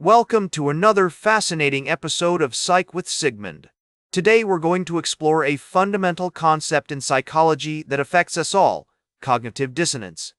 Welcome to another fascinating episode of Psych with Sigmund. Today we're going to explore a fundamental concept in psychology that affects us all: cognitive dissonance.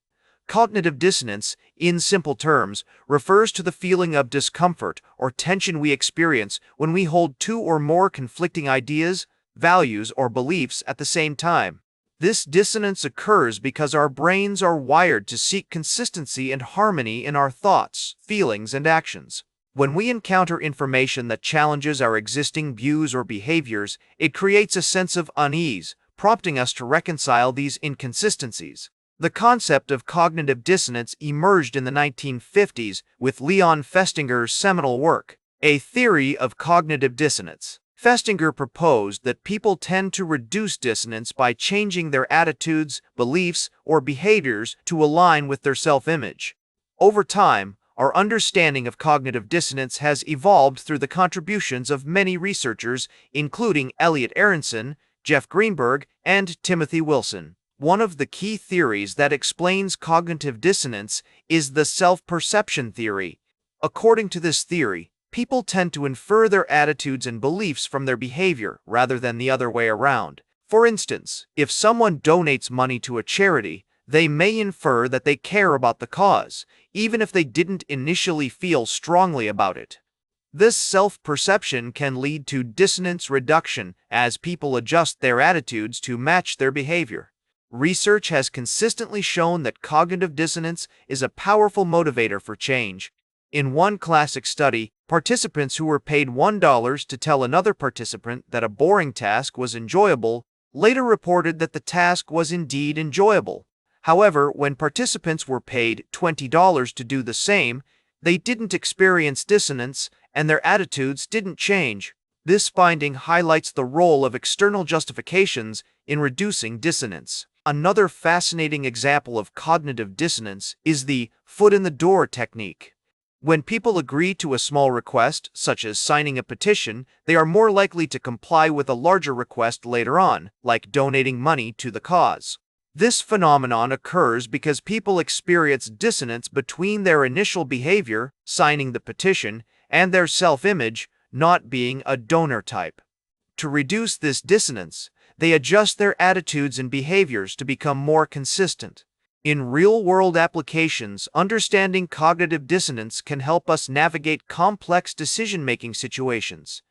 Cognitive dissonance, in simple terms, refers to the feeling of discomfort or tension we experience when we hold two or more conflicting ideas, values, or beliefs at the same time. This dissonance occurs because our brains are wired to seek consistency and harmony in our thoughts, feelings, and actions. When we encounter information that challenges our existing views or behaviors, it creates a sense of unease, prompting us to reconcile these inconsistencies. The concept of cognitive dissonance emerged in the 1950s with Leon Festinger's seminal work, A Theory of Cognitive Dissonance. Festinger proposed that people tend to reduce dissonance by changing their attitudes, beliefs, or behaviors to align with their self-image. Over time, our understanding of cognitive dissonance has evolved through the contributions of many researchers, including Elliot Aronson, Jeff Greenberg, and Timothy Wilson. One of the key theories that explains cognitive dissonance is the self-perception theory. According to this theory, people tend to infer their attitudes and beliefs from their behavior rather than the other way around. For instance, if someone donates money to a charity, they may infer that they care about the cause, even if they didn't initially feel strongly about it. This self-perception can lead to dissonance reduction as people adjust their attitudes to match their behavior. Research has consistently shown that cognitive dissonance is a powerful motivator for change. In one classic study, participants who were paid $1 to tell another participant that a boring task was enjoyable later reported that the task was indeed enjoyable. However, when participants were paid $20 to do the same, they didn't experience dissonance and their attitudes didn't change. This finding highlights the role of external justifications in reducing dissonance. Another fascinating example of cognitive dissonance is the foot in the door technique. When people agree to a small request, such as signing a petition, they are more likely to comply with a larger request later on, like donating money to the cause. This phenomenon occurs because people experience dissonance between their initial behavior, signing the petition, and their self-image, not being a donor type. To reduce this dissonance, they adjust their attitudes and behaviors to become more consistent. In real-world applications, understanding cognitive dissonance can help us navigate complex decision-making situations.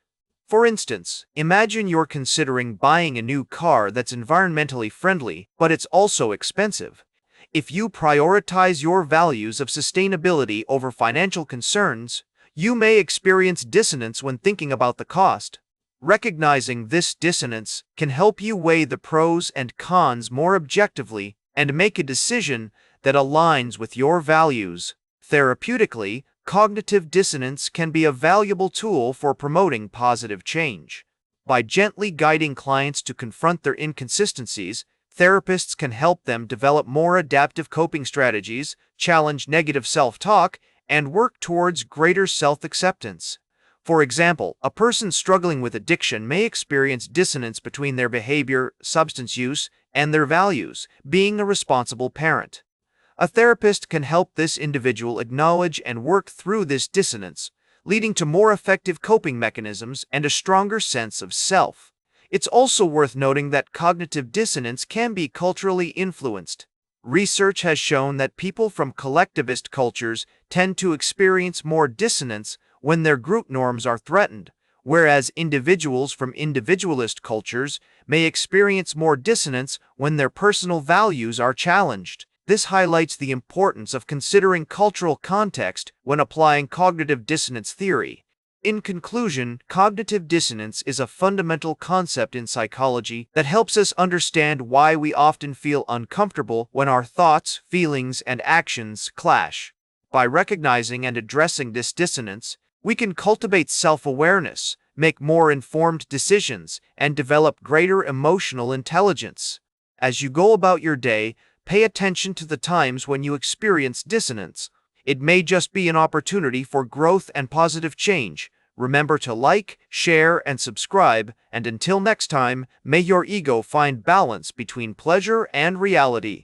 For instance, imagine you're considering buying a new car that's environmentally friendly, but it's also expensive. If you prioritize your values of sustainability over financial concerns, you may experience dissonance when thinking about the cost. Recognizing this dissonance can help you weigh the pros and cons more objectively and make a decision that aligns with your values. Therapeutically, cognitive dissonance can be a valuable tool for promoting positive change. By gently guiding clients to confront their inconsistencies, therapists can help them develop more adaptive coping strategies, challenge negative self-talk, and work towards greater self-acceptance. For example, a person struggling with addiction may experience dissonance between their behavior, substance use, and their values, being a responsible parent. A therapist can help this individual acknowledge and work through this dissonance, leading to more effective coping mechanisms and a stronger sense of self. It's also worth noting that cognitive dissonance can be culturally influenced. Research has shown that people from collectivist cultures tend to experience more dissonance when their group norms are threatened, whereas individuals from individualist cultures may experience more dissonance when their personal values are challenged. This highlights the importance of considering cultural context when applying cognitive dissonance theory. In conclusion, cognitive dissonance is a fundamental concept in psychology that helps us understand why we often feel uncomfortable when our thoughts, feelings, and actions clash. By recognizing and addressing this dissonance, we can cultivate self-awareness, make more informed decisions, and develop greater emotional intelligence. As you go about your day, pay attention to the times when you experience dissonance. It may just be an opportunity for growth and positive change. Remember to like, share, and subscribe, and until next time, may your ego find balance between pleasure and reality.